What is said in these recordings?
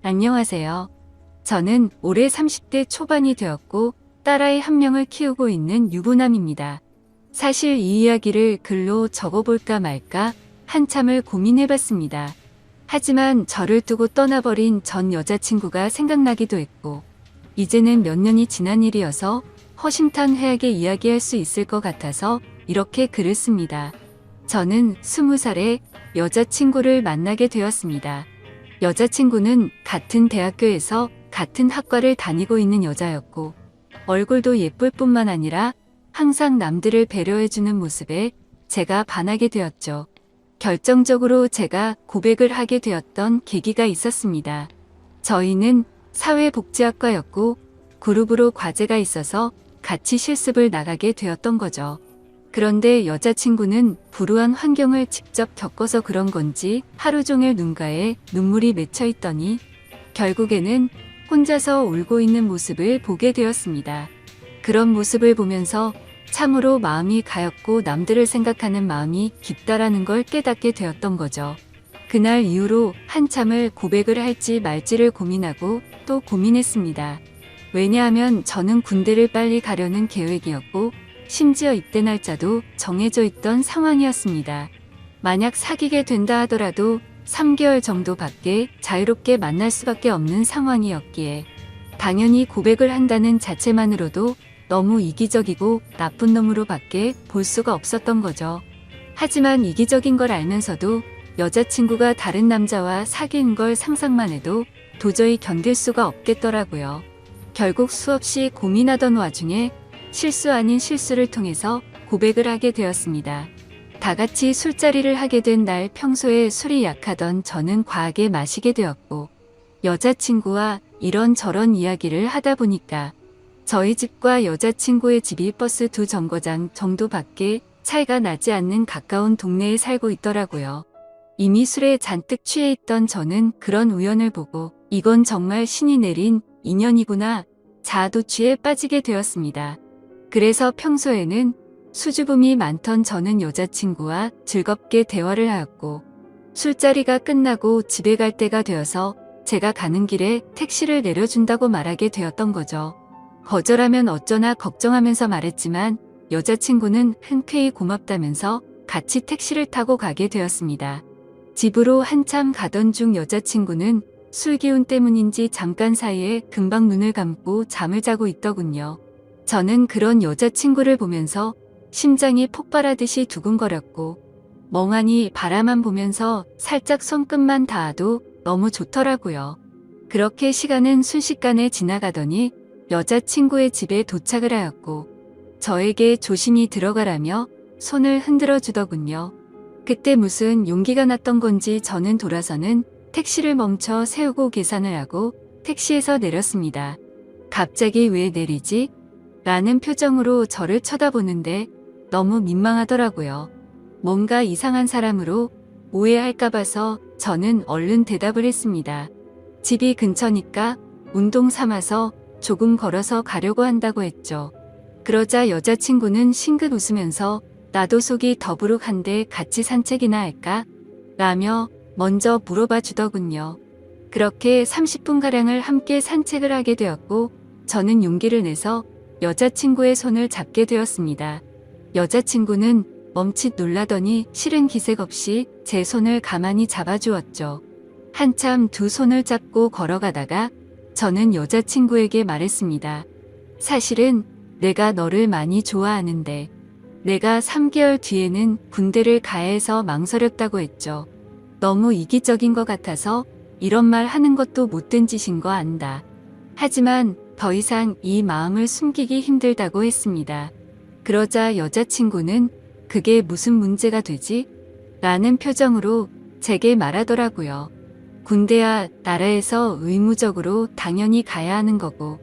안녕하세요. 저는 올해 30대 초반이 되었고 딸아이 한 명을 키우고 있는 유부남입니다. 사실 이 이야기를 글로 적어볼까 말까 한참을 고민해봤습니다. 하지만 저를 두고 떠나버린 전 여자친구가 생각나기도 했고 이제는 몇 년이 지난 일이어서 허심탄회하게 이야기할 수 있을 것 같아서 이렇게 글을 씁니다. 저는 20살에 여자친구를 만나게 되었습니다. 여자친구는 같은 대학교에서 같은 학과를 다니고 있는 여자였고 얼굴도 예쁠 뿐만 아니라 항상 남들을 배려해주는 모습에 제가 반하게 되었죠. 결정적으로 제가 고백을 하게 되었던 계기가 있었습니다. 저희는 사회복지학과였고 그룹으로 과제가 있어서 같이 실습을 나가게 되었던 거죠. 그런데 여자친구는 불우한 환경을 직접 겪어서 그런 건지 하루 종일 눈가에 눈물이 맺혀 있더니 결국에는 혼자서 울고 있는 모습을 보게 되었습니다. 그런 모습을 보면서 참으로 마음이 가엽고 남들을 생각하는 마음이 깊다라는 걸 깨닫게 되었던 거죠. 그날 이후로 한참을 고백을 할지 말지를 고민하고 또 고민했습니다. 왜냐하면 저는 군대를 빨리 가려는 계획이었고 심지어 입대 날짜도 정해져 있던 상황이었습니다. 만약 사귀게 된다 하더라도 3개월 정도밖에 자유롭게 만날 수밖에 없는 상황이었기에 당연히 고백을 한다는 자체만으로도 너무 이기적이고 나쁜 놈으로 밖에 볼 수가 없었던 거죠. 하지만 이기적인 걸 알면서도 여자친구가 다른 남자와 사귄 걸 상상만 해도 도저히 견딜 수가 없겠더라고요. 결국 수없이 고민하던 와중에 실수 아닌 실수를 통해서 고백을 하게 되었습니다. 다 같이 술자리를 하게 된 날 평소에 술이 약하던 저는 과하게 마시게 되었고 여자친구와 이런저런 이야기를 하다 보니까 저희 집과 여자친구의 집이 버스 2정거장 정도밖에 차이가 나지 않는 가까운 동네에 살고 있더라고요. 이미 술에 잔뜩 취해 있던 저는 그런 우연을 보고 이건 정말 신이 내린 인연이구나 자아도취에 빠지게 되었습니다. 그래서 평소에는 수줍음이 많던 저는 여자친구와 즐겁게 대화를 하였고 술자리가 끝나고 집에 갈 때가 되어서 제가 가는 길에 택시를 내려준다고 말하게 되었던 거죠. 거절하면 어쩌나 걱정하면서 말했지만 여자친구는 흔쾌히 고맙다면서 같이 택시를 타고 가게 되었습니다. 집으로 한참 가던 중 여자친구는 술 기운 때문인지 잠깐 사이에 금방 눈을 감고 잠을 자고 있더군요. 저는 그런 여자친구를 보면서 심장이 폭발하듯이 두근거렸고 멍하니 바라만 보면서 살짝 손끝만 닿아도 너무 좋더라고요. 그렇게 시간은 순식간에 지나가더니 여자친구의 집에 도착을 하였고 저에게 조심히 들어가라며 손을 흔들어 주더군요. 그때 무슨 용기가 났던 건지 저는 돌아서는 택시를 멈춰 세우고 계산을 하고 택시에서 내렸습니다. 갑자기 왜 내리지? 라는 표정으로 저를 쳐다보는데 너무 민망하더라고요. 뭔가 이상한 사람으로 오해할까 봐서 저는 얼른 대답을 했습니다. 집이 근처니까 운동 삼아서 조금 걸어서 가려고 한다고 했죠. 그러자 여자친구는 싱긋 웃으면서 나도 속이 더부룩한데 같이 산책이나 할까? 라며 먼저 물어봐 주더군요. 그렇게 30분가량을 함께 산책을 하게 되었고 저는 용기를 내서 여자친구의 손을 잡게 되었습니다. 여자친구는 멈칫 놀라더니 싫은 기색 없이 제 손을 가만히 잡아주었죠. 한참 두 손을 잡고 걸어가다가 저는 여자친구에게 말했습니다. 사실은 내가 너를 많이 좋아하는데 내가 3개월 뒤에는 군대를 가야 해서 망설였다고 했죠. 너무 이기적인 것 같아서 이런 말 하는 것도 못된 짓인 거 안다. 하지만 더 이상 이 마음을 숨기기 힘들다고 했습니다. 그러자 여자친구는 그게 무슨 문제가 되지? 라는 표정으로 제게 말하더라고요. 군대야 나라에서 의무적으로 당연히 가야 하는 거고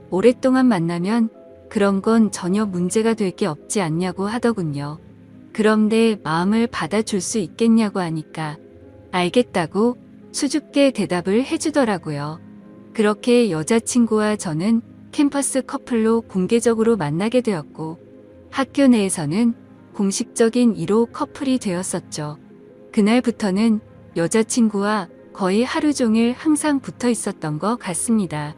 오랫동안 만나면 그런 건 전혀 문제가 될 게 없지 않냐고 하더군요. 그럼 내 마음을 받아줄 수 있겠냐고 하니까 알겠다고 수줍게 대답을 해주더라고요. 그렇게 여자친구와 저는 캠퍼스 커플로 공개적으로 만나게 되었고 학교 내에서는 공식적인 1호 커플이 되었었죠. 그날부터는 여자친구와 거의 하루 종일 항상 붙어 있었던 것 같습니다.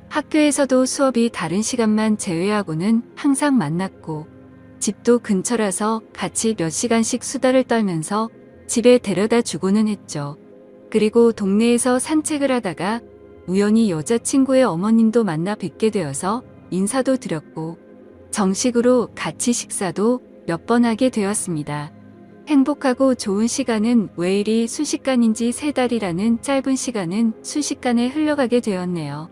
학교에서도 수업이 다른 시간만 제외하고는 항상 만났고, 집도 근처라서 같이 몇 시간씩 수다를 떨면서 집에 데려다 주고는 했죠. 그리고 동네에서 산책을 하다가 우연히 여자친구의 어머님도 만나 뵙게 되어서 인사도 드렸고, 정식으로 같이 식사도 몇 번 하게 되었습니다. 행복하고 좋은 시간은 왜 이리 순식간인지 3달이라는 짧은 시간은 순식간에 흘러가게 되었네요.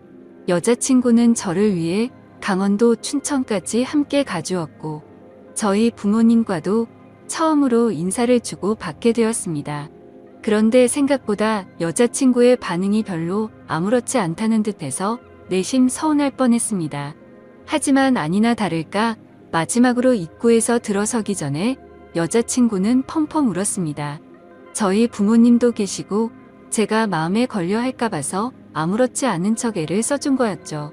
여자친구는 저를 위해 강원도 춘천까지 함께 가주었고, 저희 부모님과도 처음으로 인사를 주고 받게 되었습니다. 그런데 생각보다 여자친구의 반응이 별로 아무렇지 않다는 듯해서 내심 서운할 뻔했습니다. 하지만 아니나 다를까 마지막으로 입구에서 들어서기 전에 여자친구는 펑펑 울었습니다. 저희 부모님도 계시고 제가 마음에 걸려 할까 봐서 아무렇지 않은 척 애를 써준 거였죠.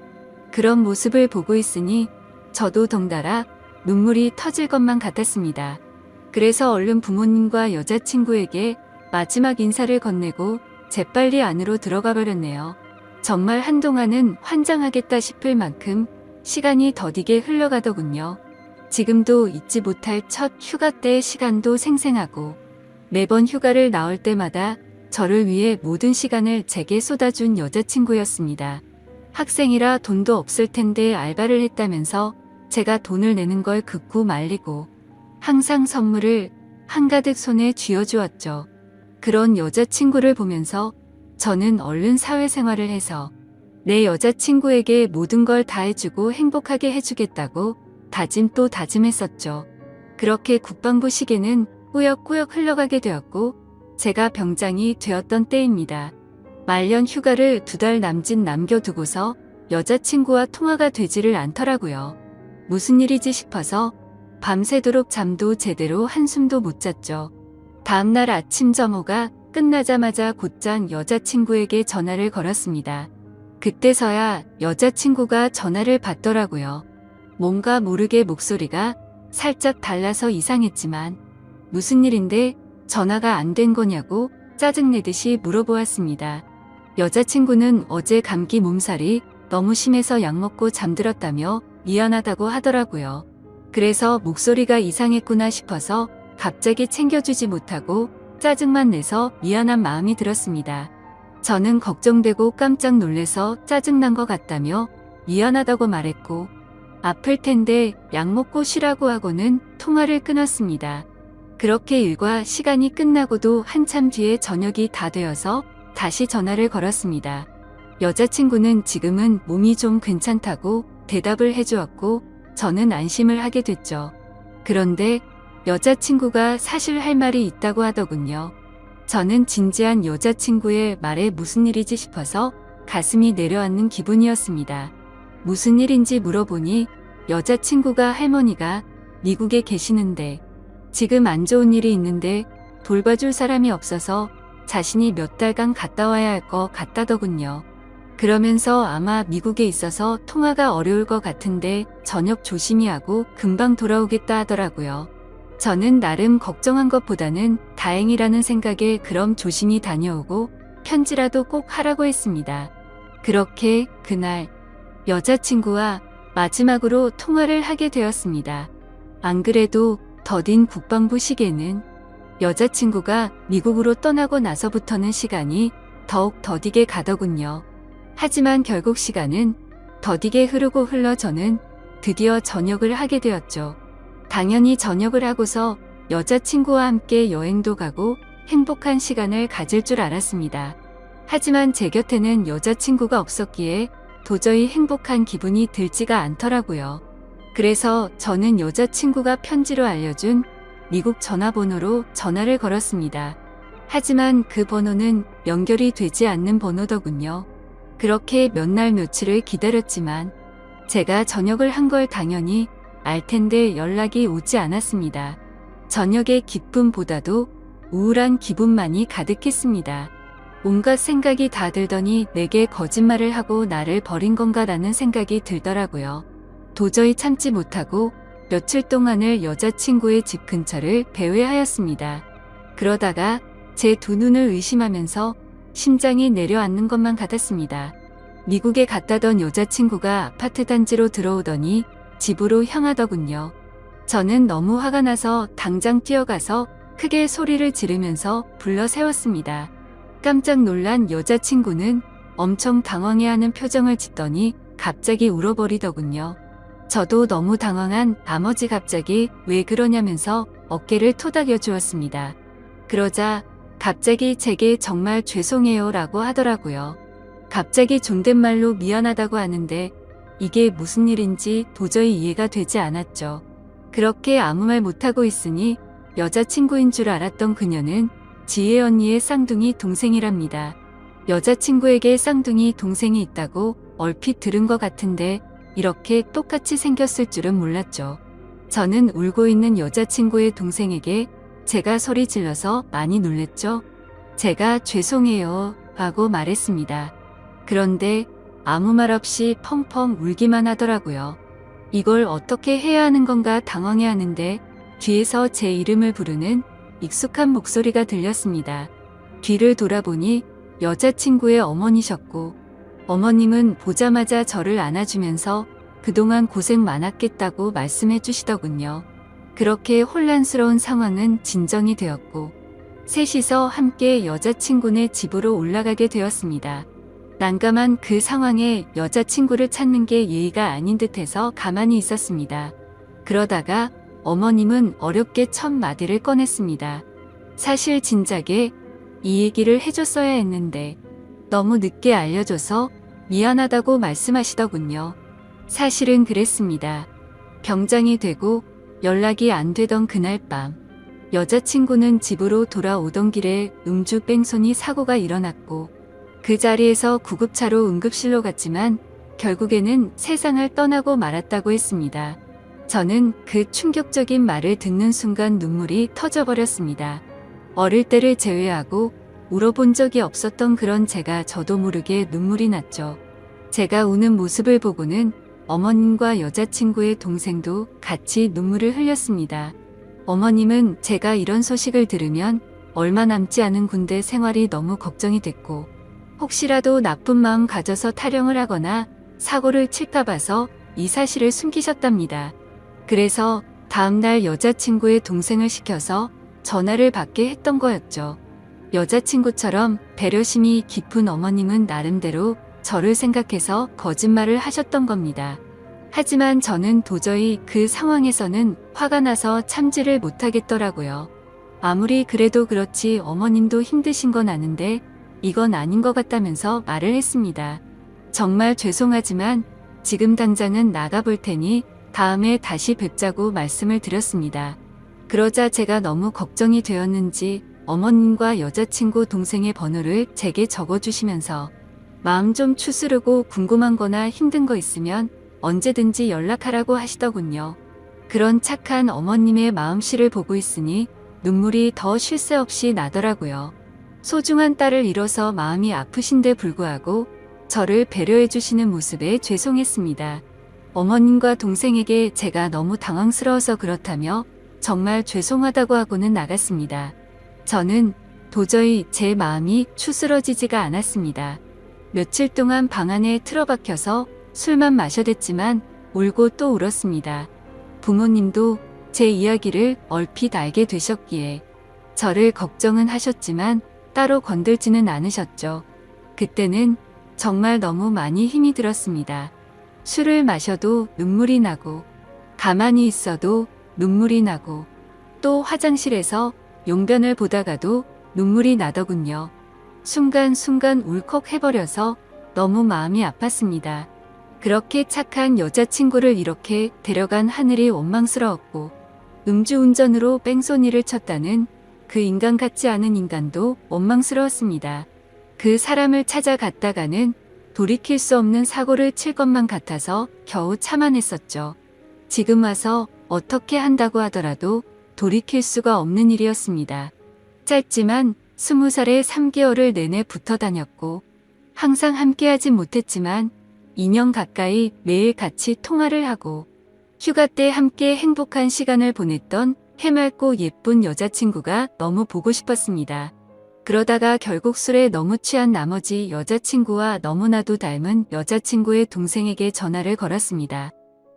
그런 모습을 보고 있으니 저도 덩달아 눈물이 터질 것만 같았습니다. 그래서 얼른 부모님과 여자친구에게 마지막 인사를 건네고 재빨리 안으로 들어가 버렸네요. 정말 한동안은 환장하겠다 싶을 만큼 시간이 더디게 흘러가더군요. 지금도 잊지 못할 첫 휴가 때의 시간도 생생하고, 매번 휴가를 나올 때마다 저를 위해 모든 시간을 제게 쏟아준 여자친구였습니다. 학생이라 돈도 없을 텐데 알바를 했다면서 제가 돈을 내는 걸 극구 말리고 항상 선물을 한가득 손에 쥐어주었죠. 그런 여자친구를 보면서 저는 얼른 사회생활을 해서 내 여자친구에게 모든 걸 다 해주고 행복하게 해주겠다고 다짐 또 다짐했었죠. 그렇게 국방부 시계는 꾸역꾸역 흘러가게 되었고, 제가 병장이 되었던 때입니다. 말년 휴가를 2달 남짓 남겨두고서 여자친구와 통화가 되지를 않더라고요. 무슨 일이지 싶어서 밤새도록 잠도 제대로 한숨도 못 잤죠. 다음날 아침 점호가 끝나자마자 곧장 여자친구에게 전화를 걸었습니다. 그때서야 여자친구가 전화를 받더라고요. 뭔가 모르게 목소리가 살짝 달라서 이상했지만 무슨 일인데 전화가 안 된 거냐고 짜증내듯이 물어보았습니다. 여자친구는 어제 감기 몸살이 너무 심해서 약 먹고 잠들었다며 미안하다고 하더라고요. 그래서 목소리가 이상했구나 싶어서 갑자기 챙겨주지 못하고 짜증만 내서 미안한 마음이 들었습니다. 저는 걱정되고 깜짝 놀래서 짜증난 것 같다며 미안하다고 말했고, 아플 텐데 약 먹고 쉬라고 하고는 통화를 끊었습니다. 그렇게 일과 시간이 끝나고도 한참 뒤에 저녁이 다 되어서 다시 전화를 걸었습니다. 여자친구는 지금은 몸이 좀 괜찮다고 대답을 해주었고 저는 안심을 하게 됐죠. 그런데 여자친구가 사실 할 말이 있다고 하더군요. 저는 진지한 여자친구의 말에 무슨 일이지 싶어서 가슴이 내려앉는 기분이었습니다. 무슨 일인지 물어보니 여자친구가 할머니가 미국에 계시는데 지금 안 좋은 일이 있는데 돌봐줄 사람이 없어서 자신이 몇 달간 갔다 와야 할 것 같다더군요. 그러면서 아마 미국에 있어서 통화가 어려울 것 같은데 저녁 조심히 하고 금방 돌아오겠다 하더라고요. 저는 나름 걱정한 것보다는 다행이라는 생각에 그럼 조심히 다녀오고 편지라도 꼭 하라고 했습니다. 그렇게 그날 여자친구와 마지막으로 통화를 하게 되었습니다. 안 그래도 더딘 국방부 시계는 여자친구가 미국으로 떠나고 나서부터는 시간이 더욱 더디게 가더군요. 하지만 결국 시간은 더디게 흐르고 흘러 저는 드디어 전역을 하게 되었죠. 당연히 전역을 하고서 여자친구와 함께 여행도 가고 행복한 시간을 가질 줄 알았습니다. 하지만 제 곁에는 여자친구가 없었기에 도저히 행복한 기분이 들지가 않더라고요. 그래서 저는 여자친구가 편지로 알려준 미국 전화번호로 전화를 걸었습니다. 하지만 그 번호는 연결이 되지 않는 번호더군요. 그렇게 몇 날 며칠을 기다렸지만 제가 전역을 한 걸 당연히 알 텐데 연락이 오지 않았습니다. 저녁의 기쁨보다도 우울한 기분만이 가득했습니다. 온갖 생각이 다 들더니 내게 거짓말을 하고 나를 버린 건가라는 생각이 들더라고요. 도저히 참지 못하고 며칠 동안을 여자친구의 집 근처를 배회하였습니다. 그러다가 제 두 눈을 의심하면서 심장이 내려앉는 것만 같았습니다. 미국에 갔다던 여자친구가 아파트 단지로 들어오더니 집으로 향하더군요. 저는 너무 화가 나서 당장 뛰어가서 크게 소리를 지르면서 불러 세웠습니다. 깜짝 놀란 여자친구는 엄청 당황해하는 표정을 짓더니 갑자기 울어버리더군요. 저도 너무 당황한 나머지 갑자기 왜 그러냐면서 어깨를 토닥여 주었습니다. 그러자 갑자기 제게 정말 죄송해요 라고 하더라고요. 갑자기 존댓말로 미안하다고 하는데 이게 무슨 일인지 도저히 이해가 되지 않았죠. 그렇게 아무 말 못하고 있으니 여자친구인 줄 알았던 그녀는 지혜 언니의 쌍둥이 동생이랍니다. 여자친구에게 쌍둥이 동생이 있다고 얼핏 들은 것 같은데 이렇게 똑같이 생겼을 줄은 몰랐죠. 저는 울고 있는 여자친구의 동생에게 제가 소리 질러서 많이 놀랬죠. 제가 죄송해요 하고 말했습니다. 그런데 아무 말 없이 펑펑 울기만 하더라고요. 이걸 어떻게 해야 하는 건가 당황해 하는데 뒤에서 제 이름을 부르는 익숙한 목소리가 들렸습니다. 뒤를 돌아보니 여자친구의 어머니셨고 어머님은 보자마자 저를 안아주면서 그동안 고생 많았겠다고 말씀해 주시더군요. 그렇게 혼란스러운 상황은 진정이 되었고 셋이서 함께 여자친구네 집으로 올라가게 되었습니다. 난감한 그 상황에 여자친구를 찾는 게 예의가 아닌 듯해서 가만히 있었습니다. 그러다가 어머님은 어렵게 첫 마디를 꺼냈습니다. 사실 진작에 이 얘기를 해줬어야 했는데 너무 늦게 알려줘서 미안하다고 말씀하시더군요. 사실은 그랬습니다. 병장이 되고 연락이 안 되던 그날 밤 여자친구는 집으로 돌아오던 길에 음주 뺑소니 사고가 일어났고 그 자리에서 구급차로 응급실로 갔지만 결국에는 세상을 떠나고 말았다고 했습니다. 저는 그 충격적인 말을 듣는 순간 눈물이 터져버렸습니다. 어릴 때를 제외하고 울어본 적이 없었던 그런 제가 저도 모르게 눈물이 났죠. 제가 우는 모습을 보고는 어머님과 여자친구의 동생도 같이 눈물을 흘렸습니다. 어머님은 제가 이런 소식을 들으면 얼마 남지 않은 군대 생활이 너무 걱정이 됐고 혹시라도 나쁜 마음 가져서 타령을 하거나 사고를 칠까 봐서 이 사실을 숨기셨답니다. 그래서 다음날 여자친구의 동생을 시켜서 전화를 받게 했던 거였죠. 여자친구처럼 배려심이 깊은 어머님은 나름대로 저를 생각해서 거짓말을 하셨던 겁니다. 하지만 저는 도저히 그 상황에서는 화가 나서 참지를 못하겠더라고요. 아무리 그래도 그렇지 어머님도 힘드신 건 아는데 이건 아닌 것 같다면서 말을 했습니다. 정말 죄송하지만 지금 당장은 나가볼 테니 다음에 다시 뵙자고 말씀을 드렸습니다. 그러자 제가 너무 걱정이 되었는지 어머님과 여자친구 동생의 번호를 제게 적어주시면서 마음 좀 추스르고 궁금한 거나 힘든 거 있으면 언제든지 연락하라고 하시더군요. 그런 착한 어머님의 마음씨를 보고 있으니 눈물이 더 쉴 새 없이 나더라고요. 소중한 딸을 잃어서 마음이 아프신데 불구하고 저를 배려해 주시는 모습에 죄송했습니다. 어머님과 동생에게 제가 너무 당황스러워서 그렇다며 정말 죄송하다고 하고는 나갔습니다. 저는 도저히 제 마음이 추스러지지가 않았습니다. 며칠 동안 방 안에 틀어박혀서 술만 마셔댔지만 울고 또 울었습니다. 부모님도 제 이야기를 얼핏 알게 되셨기에 저를 걱정은 하셨지만 따로 건들지는 않으셨죠. 그때는 정말 너무 많이 힘이 들었습니다. 술을 마셔도 눈물이 나고 가만히 있어도 눈물이 나고 또 화장실에서 용변을 보다가도 눈물이 나더군요. 순간순간 울컥해버려서 너무 마음이 아팠습니다. 그렇게 착한 여자친구를 이렇게 데려간 하늘이 원망스러웠고 음주운전으로 뺑소니를 쳤다는 그 인간 같지 않은 인간도 원망스러웠습니다. 그 사람을 찾아갔다가는 돌이킬 수 없는 사고를 칠 것만 같아서 겨우 참아냈었죠. 지금 와서 어떻게 한다고 하더라도 돌이킬 수가 없는 일이었습니다. 짧지만 20살에 3개월을 내내 붙어 다녔고 항상 함께하진 못했지만 2년 가까이 매일 같이 통화를 하고 휴가 때 함께 행복한 시간을 보냈던 해맑고 예쁜 여자친구가 너무 보고 싶었습니다. 그러다가 결국 술에 너무 취한 나머지 여자친구와 너무나도 닮은 여자친구의 동생에게 전화를 걸었습니다.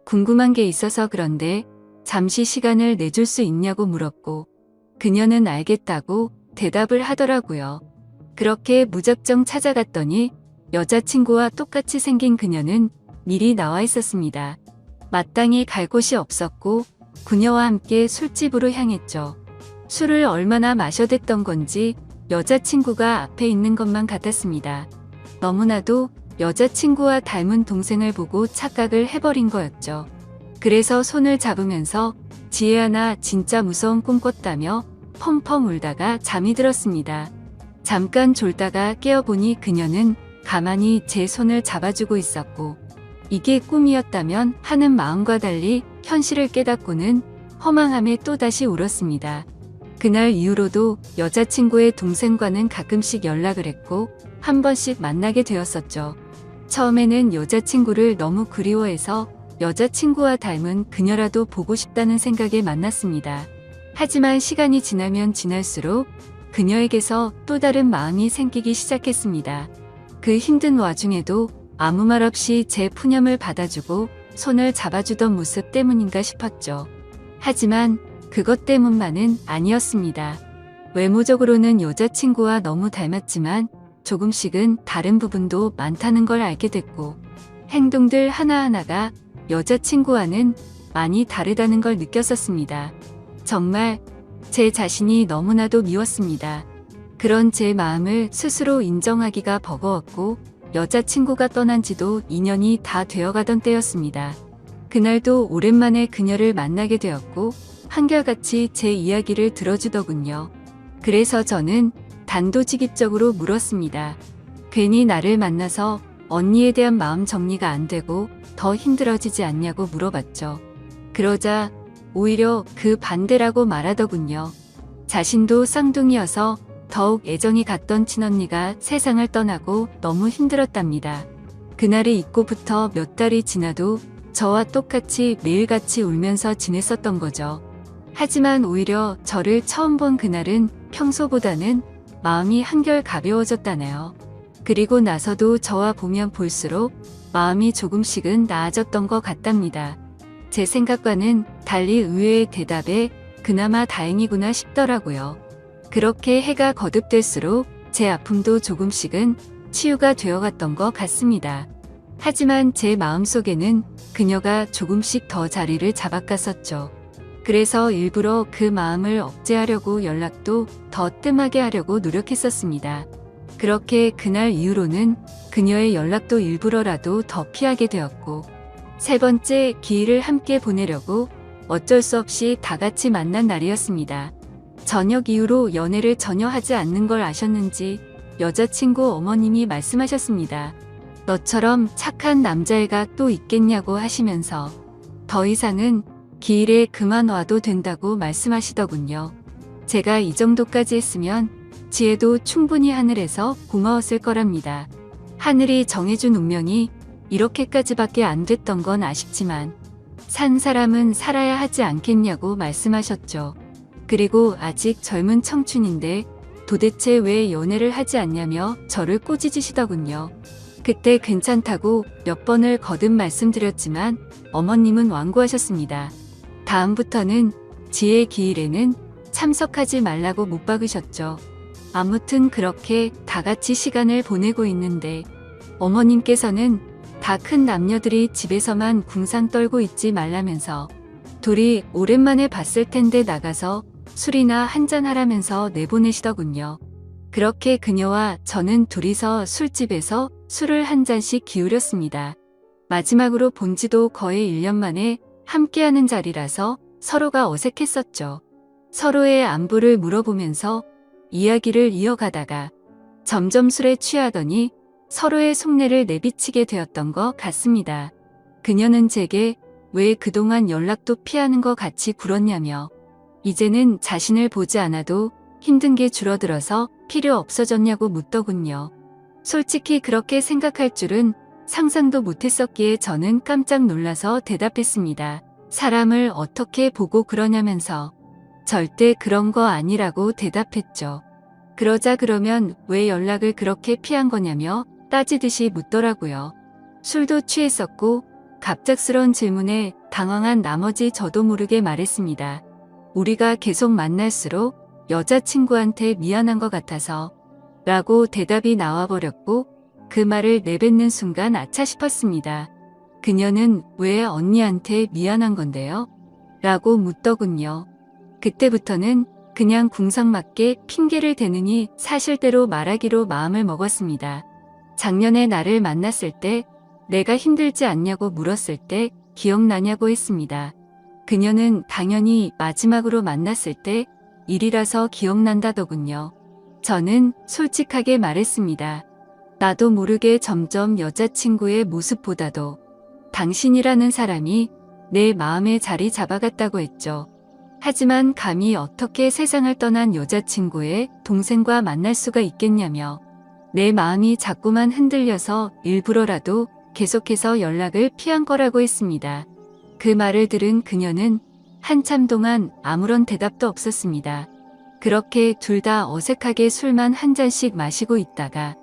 궁금한 게 있어서 그런데 잠시 시간을 내줄 수 있냐고 물었고 그녀는 알겠다고 대답을 하더라고요. 그렇게 무작정 찾아갔더니 여자친구와 똑같이 생긴 그녀는 미리 나와 있었습니다. 마땅히 갈 곳이 없었고 그녀와 함께 술집으로 향했죠. 술을 얼마나 마셔댔던 건지 여자친구가 앞에 있는 것만 같았습니다. 너무나도 여자친구와 닮은 동생을 보고 착각을 해버린 거였죠. 그래서 손을 잡으면서 지혜야 나 진짜 무서운 꿈 꿨다며 펑펑 울다가 잠이 들었습니다. 잠깐 졸다가 깨어보니 그녀는 가만히 제 손을 잡아주고 있었고 이게 꿈이었다면 하는 마음과 달리 현실을 깨닫고는 허망함에 또다시 울었습니다. 그날 이후로도 여자친구의 동생과는 가끔씩 연락을 했고 한 번씩 만나게 되었었죠. 처음에는 여자친구를 너무 그리워해서 여자친구와 닮은 그녀라도 보고 싶다는 생각에 만났습니다. 하지만 시간이 지나면 지날수록 그녀에게서 또 다른 마음이 생기기 시작했습니다. 그 힘든 와중에도 아무 말 없이 제 푸념을 받아주고 손을 잡아주던 모습 때문인가 싶었죠. 하지만 그것 때문만은 아니었습니다. 외모적으로는 여자친구와 너무 닮았지만 조금씩은 다른 부분도 많다는 걸 알게 됐고 행동들 하나하나가 여자친구와는 많이 다르다는 걸 느꼈었습니다. 정말 제 자신이 너무나도 미웠습니다. 그런 제 마음을 스스로 인정하기가 버거웠고 여자친구가 떠난 지도 2년이 다 되어가던 때였습니다. 그날도 오랜만에 그녀를 만나게 되었고 한결같이 제 이야기를 들어주더군요. 그래서 저는 단도직입적으로 물었습니다. 괜히 나를 만나서 언니에 대한 마음 정리가 안 되고 더 힘들어지지 않냐고 물어봤죠. 그러자 오히려 그 반대라고 말하더군요. 자신도 쌍둥이여서 더욱 애정이 갔던 친언니가 세상을 떠나고 너무 힘들었답니다. 그날을 잊고부터 몇 달이 지나도 저와 똑같이 매일같이 울면서 지냈었던 거죠. 하지만 오히려 저를 처음 본 그날은 평소보다는 마음이 한결 가벼워졌다네요. 그리고 나서도 저와 보면 볼수록 마음이 조금씩은 나아졌던 것 같답니다. 제 생각과는 달리 의외의 대답에 그나마 다행이구나 싶더라고요. 그렇게 해가 거듭될수록 제 아픔도 조금씩은 치유가 되어갔던 것 같습니다. 하지만 제 마음속에는 그녀가 조금씩 더 자리를 잡아갔었죠. 그래서 일부러 그 마음을 억제하려고 연락도 더 뜸하게 하려고 노력했었습니다. 그렇게 그날 이후로는 그녀의 연락도 일부러라도 더 피하게 되었고 세 번째 기일을 함께 보내려고 어쩔 수 없이 다 같이 만난 날이었습니다. 저녁 이후로 연애를 전혀 하지 않는 걸 아셨는지 여자친구 어머님이 말씀하셨습니다. 너처럼 착한 남자애가 또 있겠냐고 하시면서 더 이상은 기일에 그만 와도 된다고 말씀하시더군요. 제가 이 정도까지 했으면 지혜도 충분히 하늘에서 고마웠을 거랍니다. 하늘이 정해준 운명이 이렇게까지밖에 안 됐던 건 아쉽지만 산 사람은 살아야 하지 않겠냐고 말씀하셨죠. 그리고 아직 젊은 청춘인데 도대체 왜 연애를 하지 않냐며 저를 꼬지지시더군요. 그때 괜찮다고 몇 번을 거듭 말씀드렸지만 어머님은 완고하셨습니다. 다음부터는 지혜의 기일에는 참석하지 말라고 못 박으셨죠. 아무튼 그렇게 다 같이 시간을 보내고 있는데 어머님께서는 다 큰 남녀들이 집에서만 궁상 떨고 있지 말라면서 둘이 오랜만에 봤을 텐데 나가서 술이나 한잔하라면서 내보내시더군요. 그렇게 그녀와 저는 둘이서 술집에서 술을 한 잔씩 기울였습니다. 마지막으로 본 지도 거의 1년 만에 함께하는 자리라서 서로가 어색했었죠. 서로의 안부를 물어보면서 이야기를 이어가다가 점점 술에 취하더니 서로의 속내를 내비치게 되었던 것 같습니다. 그녀는 제게 왜 그동안 연락도 피하는 것 같이 굴었냐며 이제는 자신을 보지 않아도 힘든 게 줄어들어서 필요 없어졌냐고 묻더군요. 솔직히 그렇게 생각할 줄은 상상도 못했었기에 저는 깜짝 놀라서 대답했습니다. 사람을 어떻게 보고 그러냐면서 절대 그런 거 아니라고 대답했죠. 그러자 그러면 왜 연락을 그렇게 피한 거냐며 따지듯이 묻더라고요. 술도 취했었고 갑작스러운 질문에 당황한 나머지 저도 모르게 말했습니다. 우리가 계속 만날수록 여자친구한테 미안한 것 같아서 라고 대답이 나와버렸고 그 말을 내뱉는 순간 아차 싶었습니다. 그녀는 왜 언니한테 미안한 건데요? 라고 묻더군요. 그때부터는 그냥 궁상맞게 핑계를 대느니 사실대로 말하기로 마음을 먹었습니다. 작년에 나를 만났을 때 내가 힘들지 않냐고 물었을 때 기억나냐고 했습니다. 그녀는 당연히 마지막으로 만났을 때 일이라서 기억난다더군요. 저는 솔직하게 말했습니다. 나도 모르게 점점 여자친구의 모습보다도 당신이라는 사람이 내 마음에 자리 잡아갔다고 했죠. 하지만 감히 어떻게 세상을 떠난 여자친구의 동생과 만날 수가 있겠냐며 내 마음이 자꾸만 흔들려서 일부러라도 계속해서 연락을 피한 거라고 했습니다. 그 말을 들은 그녀는 한참 동안 아무런 대답도 없었습니다. 그렇게 둘 다 어색하게 술만 한 잔씩 마시고 있다가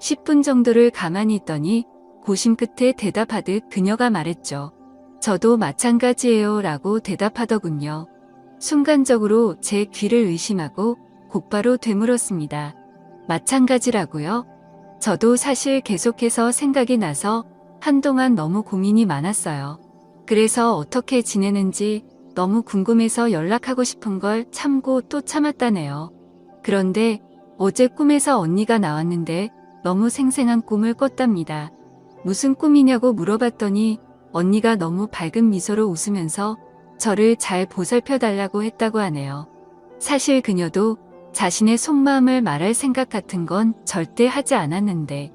10분 정도를 가만히 있더니 고심 끝에 대답하듯 그녀가 말했죠. 저도 마찬가지예요 라고 대답하더군요. 순간적으로 제 귀를 의심하고 곧바로 되물었습니다. 마찬가지라고요? 저도 사실 계속해서 생각이 나서 한동안 너무 고민이 많았어요. 그래서 어떻게 지내는지 너무 궁금해서 연락하고 싶은 걸 참고 또 참았다네요. 그런데 어제 꿈에서 언니가 나왔는데 너무 생생한 꿈을 꿨답니다. 무슨 꿈이냐고 물어봤더니 언니가 너무 밝은 미소로 웃으면서 저를 잘 보살펴달라고 했다고 하네요. 사실 그녀도 자신의 속마음을 말할 생각 같은 건 절대 하지 않았는데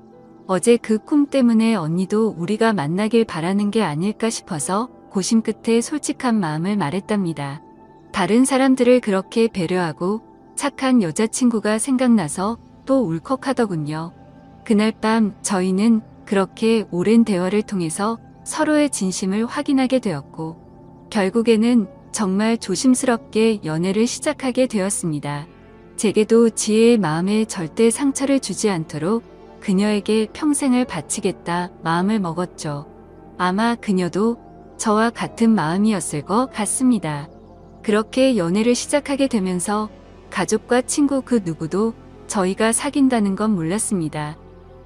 어제 그 꿈 때문에 언니도 우리가 만나길 바라는 게 아닐까 싶어서 고심 끝에 솔직한 마음을 말했답니다. 다른 사람들을 그렇게 배려하고 착한 여자친구가 생각나서 또 울컥하더군요. 그날 밤 저희는 그렇게 오랜 대화를 통해서 서로의 진심을 확인하게 되었고 결국에는 정말 조심스럽게 연애를 시작하게 되었습니다. 제게도 지혜의 마음에 절대 상처를 주지 않도록 그녀에게 평생을 바치겠다 마음을 먹었죠. 아마 그녀도 저와 같은 마음이었을 것 같습니다. 그렇게 연애를 시작하게 되면서 가족과 친구 그 누구도 저희가 사귄다는 건 몰랐습니다.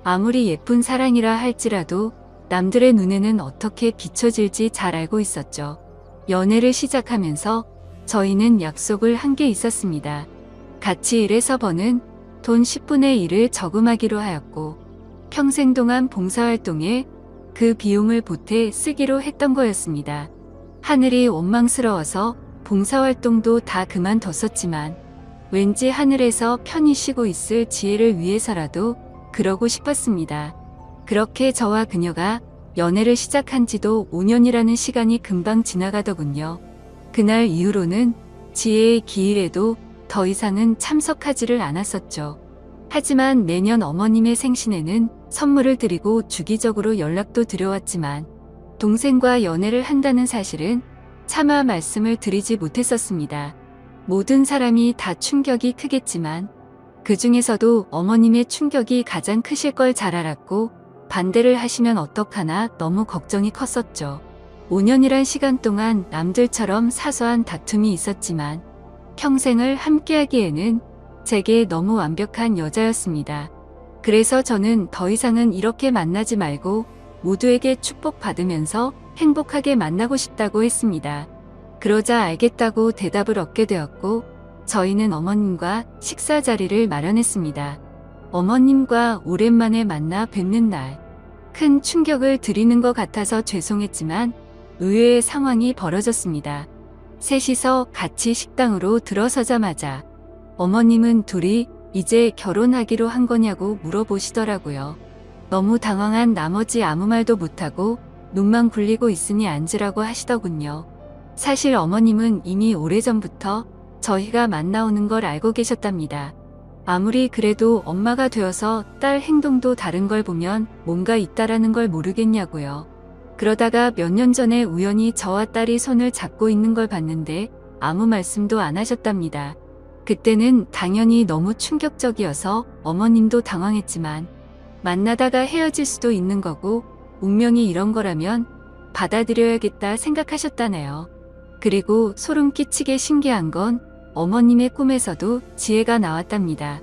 아무리 예쁜 사랑이라 할지라도 남들의 눈에는 어떻게 비춰질지 잘 알고 있었죠. 연애를 시작하면서 저희는 약속을 한 게 있었습니다. 같이 일해서 버는 돈 10분의 1을 저금하기로 하였고 평생 동안 봉사활동에 그 비용을 보태 쓰기로 했던 거였습니다. 하늘이 원망스러워서 봉사활동도 다 그만뒀었지만 왠지 하늘에서 편히 쉬고 있을 지혜를 위해서라도 그러고 싶었습니다. 그렇게 저와 그녀가 연애를 시작한 지도 5년이라는 시간이 금방 지나가더군요. 그날 이후로는 지혜의 기일에도 더 이상은 참석하지를 않았었죠. 하지만 매년 어머님의 생신에는 선물을 드리고 주기적으로 연락도 드려왔지만 동생과 연애를 한다는 사실은 차마 말씀을 드리지 못했었습니다. 모든 사람이 다 충격이 크겠지만 그 중에서도 어머님의 충격이 가장 크실 걸 잘 알았고 반대를 하시면 어떡하나 너무 걱정이 컸었죠. 5년이란 시간 동안 남들처럼 사소한 다툼이 있었지만 평생을 함께하기에는 제게 너무 완벽한 여자였습니다. 그래서 저는 더 이상은 이렇게 만나지 말고 모두에게 축복받으면서 행복하게 만나고 싶다고 했습니다. 그러자 알겠다고 대답을 얻게 되었고 저희는 어머님과 식사 자리를 마련했습니다. 어머님과 오랜만에 만나 뵙는 날, 큰 충격을 드리는 것 같아서 죄송했지만 의외의 상황이 벌어졌습니다. 셋이서 같이 식당으로 들어서자마자 어머님은 둘이 이제 결혼하기로 한 거냐고 물어보시더라고요. 너무 당황한 나머지 아무 말도 못하고 눈만 굴리고 있으니 앉으라고 하시더군요. 사실 어머님은 이미 오래전부터 저희가 만나오는 걸 알고 계셨답니다. 아무리 그래도 엄마가 되어서 딸 행동도 다른 걸 보면 뭔가 있다라는 걸 모르겠냐고요. 그러다가 몇 년 전에 우연히 저와 딸이 손을 잡고 있는 걸 봤는데 아무 말씀도 안 하셨답니다. 그때는 당연히 너무 충격적이어서 어머님도 당황했지만 만나다가 헤어질 수도 있는 거고 운명이 이런 거라면 받아들여야겠다 생각하셨다네요. 그리고 소름 끼치게 신기한 건 어머님의 꿈에서도 지혜가 나왔답니다.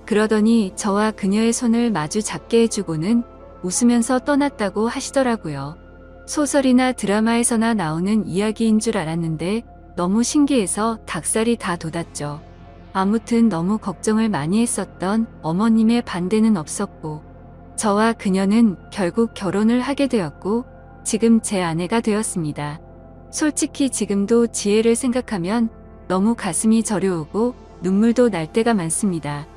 그러더니 저와 그녀의 손을 마주 잡게 해주고는 웃으면서 떠났다고 하시더라고요. 소설이나 드라마에서나 나오는 이야기인 줄 알았는데 너무 신기해서 닭살이 다 돋았죠. 아무튼 너무 걱정을 많이 했었던 어머님의 반대는 없었고 저와 그녀는 결국 결혼을 하게 되었고 지금 제 아내가 되었습니다. 솔직히 지금도 지혜를 생각하면 너무 가슴이 저려오고 눈물도 날 때가 많습니다.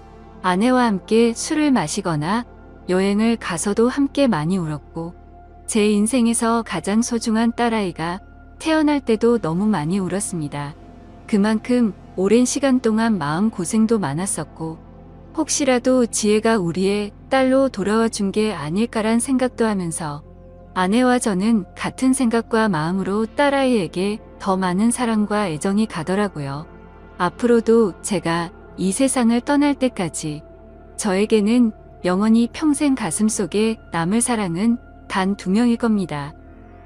아내와 함께 술을 마시거나 여행을 가서도 함께 많이 울었고 제 인생에서 가장 소중한 딸아이가 태어날 때도 너무 많이 울었습니다. 그만큼 오랜 시간 동안 마음고생도 많았었고 혹시라도 지혜가 우리의 딸로 돌아와 준 게 아닐까란 생각도 하면서 아내와 저는 같은 생각과 마음으로 딸아이에게 더 많은 사랑과 애정이 가더라고요. 앞으로도 제가 이 세상을 떠날 때까지 저에게는 영원히 평생 가슴속에 남을 사랑은 단 2명일 겁니다.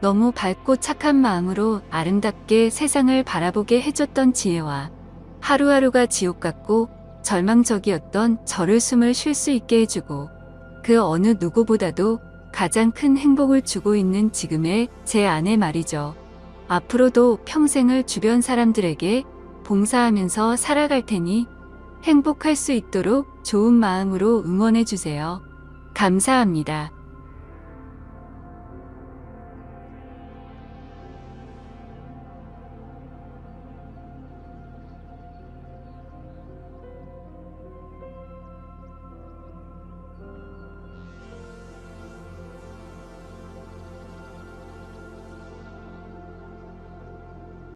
너무 밝고 착한 마음으로 아름답게 세상을 바라보게 해줬던 지혜와 하루하루가 지옥 같고 절망적이었던 저를 숨을 쉴 수 있게 해주고 그 어느 누구보다도 가장 큰 행복을 주고 있는 지금의 제 아내 말이죠. 앞으로도 평생을 주변 사람들에게 봉사하면서 살아갈 테니 행복할 수 있도록 좋은 마음으로 응원해 주세요. 감사합니다.